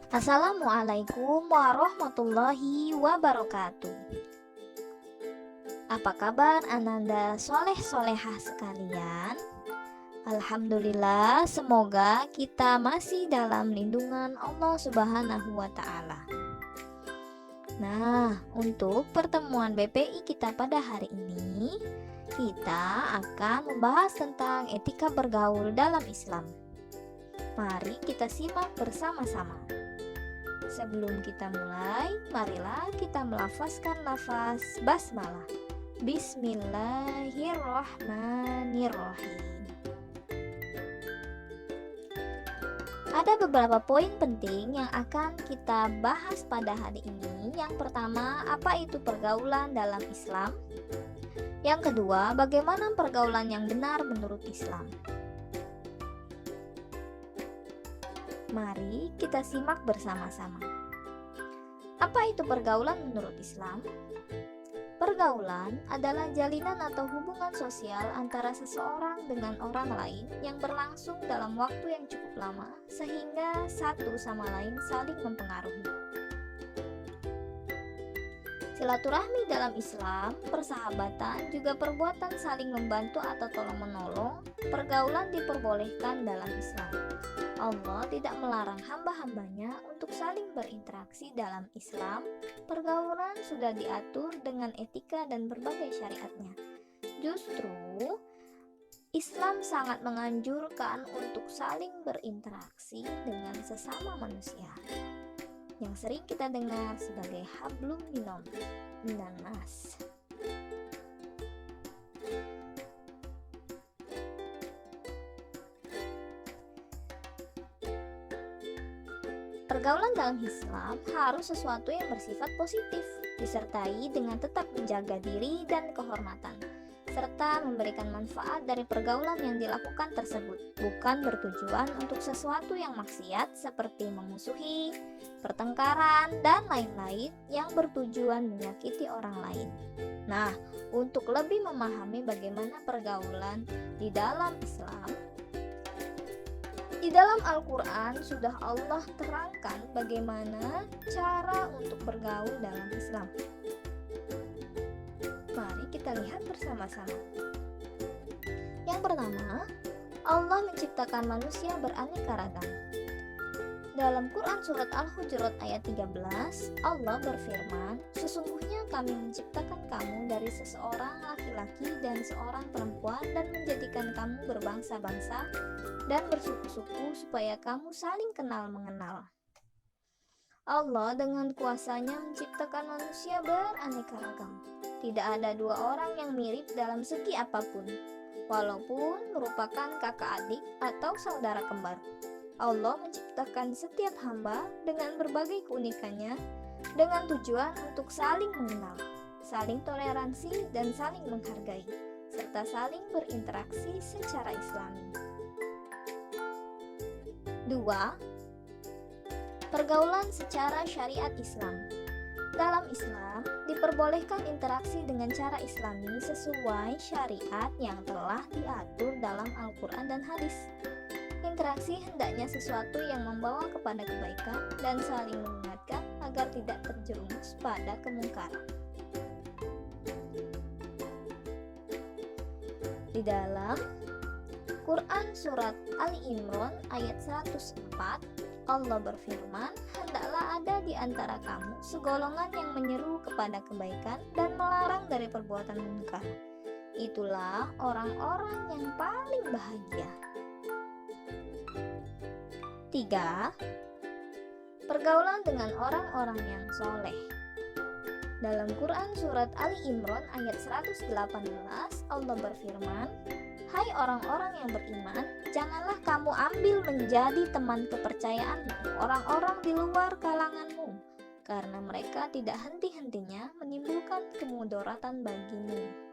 Assalamualaikum warahmatullahi wabarakatuh. Apa kabar Ananda soleh-solehah sekalian? Alhamdulillah, semoga kita masih dalam lindungan Allah Subhanahu wa Ta'ala. Nah, untuk pertemuan BPI kita pada hari ini, kita akan membahas tentang etika bergaul dalam Islam. Mari kita simak bersama-sama. Sebelum kita mulai, marilah kita melafazkan lafaz basmalah. Bismillahirrahmanirrahim. Ada beberapa poin penting yang akan kita bahas pada hari ini. Yang pertama, apa itu pergaulan dalam Islam? Yang kedua, bagaimana pergaulan yang benar menurut Islam? Mari kita simak bersama-sama. Apa itu pergaulan menurut Islam? Pergaulan adalah jalinan atau hubungan sosial antara seseorang dengan orang lain yang berlangsung dalam waktu yang cukup lama sehingga satu sama lain saling mempengaruhi. Silaturahmi dalam Islam, persahabatan, juga perbuatan saling membantu atau tolong-menolong, pergaulan diperbolehkan dalam Islam. Allah tidak melarang hamba-hambanya untuk saling berinteraksi dalam Islam. Pergaulan sudah diatur dengan etika dan berbagai syariatnya. Justru, Islam sangat menganjurkan untuk saling berinteraksi dengan sesama manusia, yang sering kita dengar sebagai hablum minan nas. Pergaulan dalam Islam harus sesuatu yang bersifat positif, disertai dengan tetap menjaga diri dan kehormatan, serta memberikan manfaat dari pergaulan yang dilakukan tersebut, bukan bertujuan untuk sesuatu yang maksiat seperti memusuhi, pertengkaran, dan lain-lain yang bertujuan menyakiti orang lain. Nah, untuk lebih memahami bagaimana pergaulan di dalam Islam, di dalam Al-Quran sudah Allah terangkan bagaimana cara untuk bergaul dalam Islam. Mari kita lihat bersama-sama. Yang pertama, Allah menciptakan manusia beraneka ragam. Dalam Quran surat Al-Hujurat ayat 13, Allah berfirman, "Sesungguhnya kami menciptakan kamu dari seseorang laki-laki dan seorang perempuan dan menjadikan kamu berbangsa-bangsa dan bersuku-suku supaya kamu saling kenal mengenal." Allah dengan kuasanya menciptakan manusia beraneka ragam. Tidak ada dua orang yang mirip dalam segi apapun, walaupun merupakan kakak adik atau saudara kembar. Allah menciptakan setiap hamba dengan berbagai keunikannya dengan tujuan untuk saling mengenal, saling toleransi dan saling menghargai, serta saling berinteraksi secara Islami. 2. Pergaulan secara syariat Islam. Dalam Islam, diperbolehkan interaksi dengan cara Islami sesuai syariat yang telah diatur dalam Al-Quran dan hadis. Interaksi hendaknya sesuatu yang membawa kepada kebaikan dan saling mengingatkan agar tidak terjerumus pada kemungkaran. Di dalam Quran surat Ali Imran ayat 104, Allah berfirman, "Hendaklah ada di antara kamu segolongan yang menyeru kepada kebaikan dan melarang dari perbuatan munkar. Itulah orang-orang yang paling bahagia." 3. Pergaulan dengan orang-orang yang soleh. Dalam Quran surat Ali Imran ayat 118, Allah berfirman, "Hai orang-orang yang beriman, janganlah kamu ambil menjadi teman kepercayaanmu orang-orang di luar kalanganmu, karena mereka tidak henti-hentinya menimbulkan kemudaratan bagimu."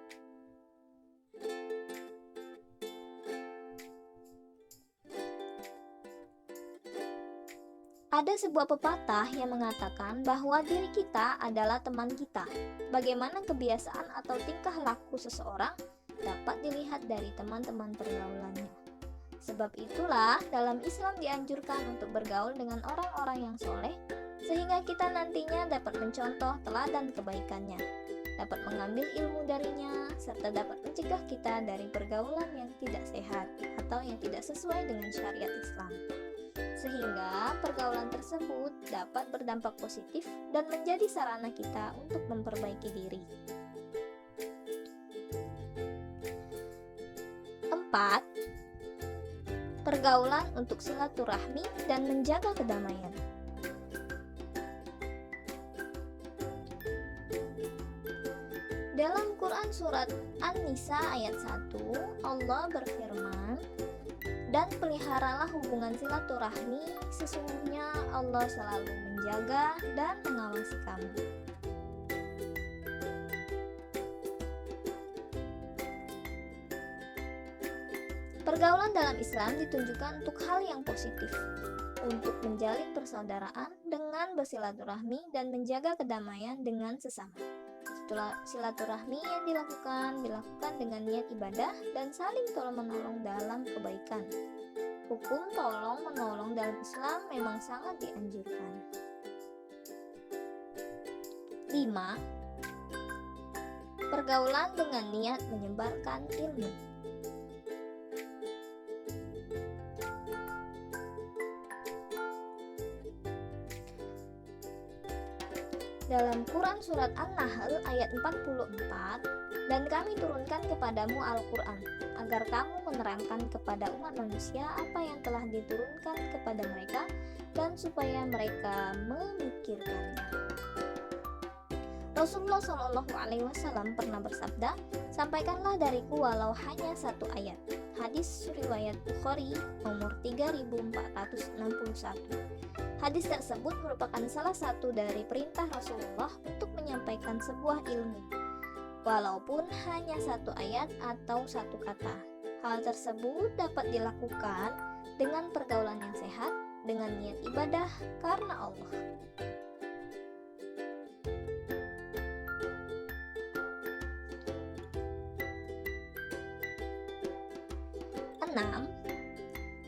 Ada sebuah pepatah yang mengatakan bahwa diri kita adalah teman kita. Bagaimana kebiasaan atau tingkah laku seseorang dapat dilihat dari teman-teman pergaulannya. Sebab itulah dalam Islam dianjurkan untuk bergaul dengan orang-orang yang soleh, sehingga kita nantinya dapat mencontoh teladan kebaikannya, dapat mengambil ilmu darinya, serta dapat mencegah kita dari pergaulan yang tidak sehat atau yang tidak sesuai dengan syariat Islam. Sehingga pergaulan tersebut dapat berdampak positif dan menjadi sarana kita untuk memperbaiki diri. 4. Pergaulan untuk silaturahmi dan menjaga kedamaian. Dalam Quran Surat An-Nisa ayat 1, Allah berfirman, "Dan peliharalah hubungan silaturahmi, sesungguhnya Allah selalu menjaga dan mengawasi kamu." Pergaulan dalam Islam ditunjukkan untuk hal yang positif, untuk menjalin persaudaraan dengan bersilaturahmi dan menjaga kedamaian dengan sesama. Silaturahmi yang dilakukan dengan niat ibadah dan saling tolong-menolong dalam kebaikan. Hukum tolong-menolong dalam Islam memang sangat dianjurkan. 5. Pergaulan dengan niat menyebarkan ilmu. Dalam Quran Surat An-Nahl ayat 44, "Dan kami turunkan kepadamu Al-Quran, agar kamu menerangkan kepada umat manusia apa yang telah diturunkan kepada mereka, dan supaya mereka memikirkannya." Rasulullah SAW pernah bersabda, "Sampaikanlah dariku walau hanya satu ayat." Hadis riwayat Bukhari nomor 3461. Hadis tersebut merupakan salah satu dari perintah Rasulullah untuk menyampaikan sebuah ilmu, walaupun hanya satu ayat atau satu kata. Hal tersebut dapat dilakukan dengan pergaulan yang sehat, dengan niat ibadah karena Allah. 6.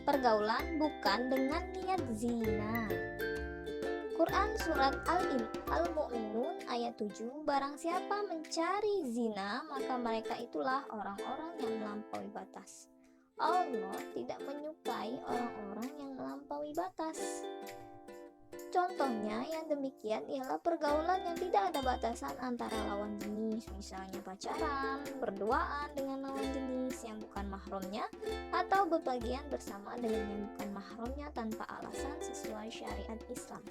Pergaulan bukan dengan niat zina. Quran Surat Al-Mu'minun ayat 7, "Barang siapa mencari zina, maka mereka itulah orang-orang yang melampaui batas. Allah tidak menyukai orang-orang yang melampaui batas." Contohnya yang demikian ialah pergaulan yang tidak ada batasan antara lawan jenis, misalnya pacaran, berduaan dengan lawan jenis yang bukan mahramnya, atau bepergian bersama dengan yang bukan mahramnya tanpa alasan sesuai syariat Islam.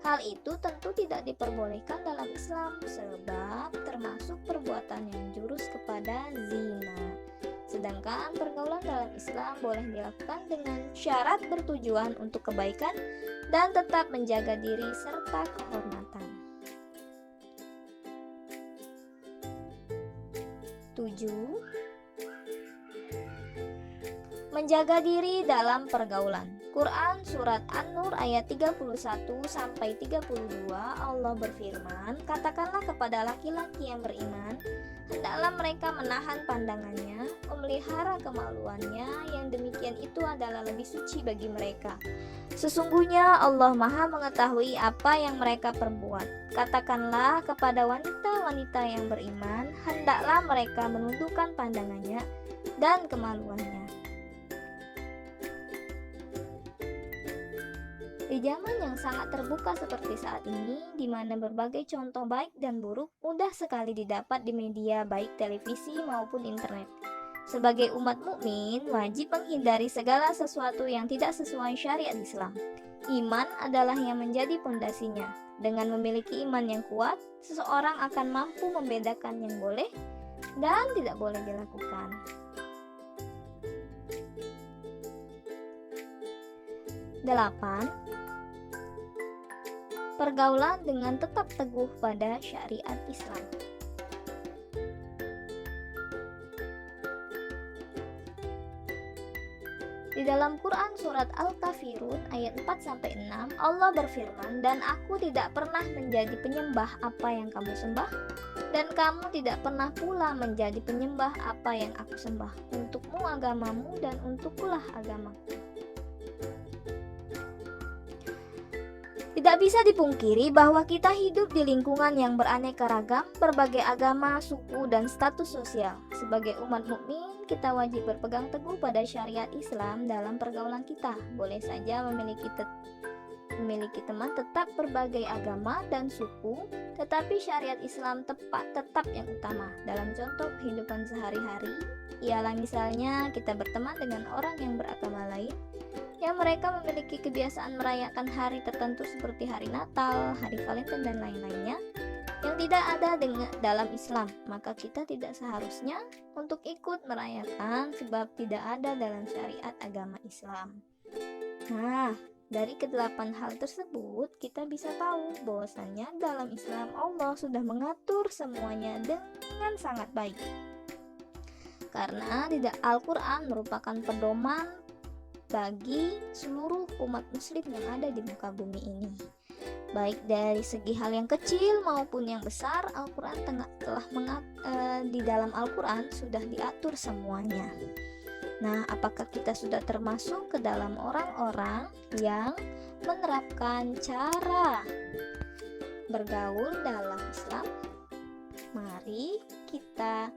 Hal itu tentu tidak diperbolehkan dalam Islam, sebab termasuk perbuatan yang jurus kepada zina. Sedangkan pergaulan dalam Islam boleh dilakukan dengan syarat bertujuan untuk kebaikan dan tetap menjaga diri serta kehormatan. 7. Menjaga diri dalam pergaulan. Quran Surat An-Nur ayat 31-32, Allah berfirman, "Katakanlah kepada laki-laki yang beriman, hendaklah mereka menahan pandangannya, memelihara kemaluannya, yang demikian itu adalah lebih suci bagi mereka. Sesungguhnya Allah Maha mengetahui apa yang mereka perbuat. Katakanlah kepada wanita-wanita yang beriman, hendaklah mereka menundukkan pandangannya dan kemaluannya." Di zaman yang sangat terbuka seperti saat ini, di mana berbagai contoh baik dan buruk mudah sekali didapat di media baik televisi maupun internet. Sebagai umat mukmin, wajib menghindari segala sesuatu yang tidak sesuai syariat Islam. Iman adalah yang menjadi pondasinya. Dengan memiliki iman yang kuat, seseorang akan mampu membedakan yang boleh dan tidak boleh dilakukan. 8. Pergaulan dengan tetap teguh pada syariat Islam. Di dalam Quran Surat Al-Kafirun ayat 4-6, Allah berfirman, "Dan aku tidak pernah menjadi penyembah apa yang kamu sembah, Dan kamu tidak pernah pula menjadi penyembah apa yang aku sembah. Untukmu agamamu dan untukkulah agamaku. Tidak bisa dipungkiri bahwa kita hidup di lingkungan yang beraneka ragam, berbagai agama, suku, dan status sosial. Sebagai umat mukmin, kita wajib berpegang teguh pada syariat Islam dalam pergaulan kita. Boleh saja memiliki teman tetap berbagai agama dan suku, tetapi syariat Islam tetap yang utama. Dalam contoh kehidupan sehari-hari, ialah misalnya kita berteman dengan orang yang beragama lain, yang mereka memiliki kebiasaan merayakan hari tertentu seperti hari Natal, hari Valentine, dan lain-lainnya, yang tidak ada dalam Islam, maka kita tidak seharusnya untuk ikut merayakan sebab tidak ada dalam syariat agama Islam. Nah, dari kedelapan hal tersebut, kita bisa tahu bahwasannya dalam Islam Allah sudah mengatur semuanya dengan sangat baik. Karena Al-Quran merupakan pedoman bagi seluruh umat muslim yang ada di muka bumi ini. Baik dari segi hal yang kecil maupun yang besar, Al-Quran di dalam Al-Quran sudah diatur semuanya. Nah, apakah kita sudah termasuk ke dalam orang-orang yang menerapkan cara bergaul dalam Islam? Mari kita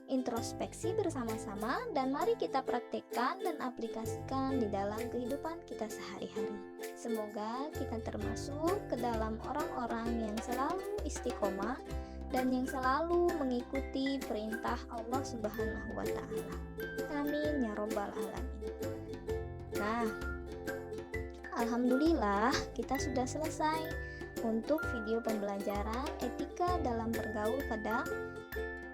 introspeksi bersama-sama dan mari kita praktekkan dan aplikasikan di dalam kehidupan kita sehari-hari. Semoga kita termasuk ke dalam orang-orang yang selalu istiqomah dan yang selalu mengikuti perintah Allah Subhanahu wa Ta'ala. Amin ya Rabbal Alamin. Nah, alhamdulillah kita sudah selesai untuk video pembelajaran etika dalam bergaul pada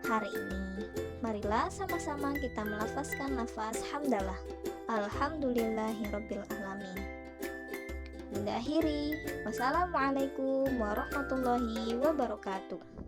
hari ini. Marilah sama-sama kita melafazkan lafaz hamdalah. Alhamdulillahirabbil alamin. Bunda akhiri, wassalamualaikum warahmatullahi wabarakatuh.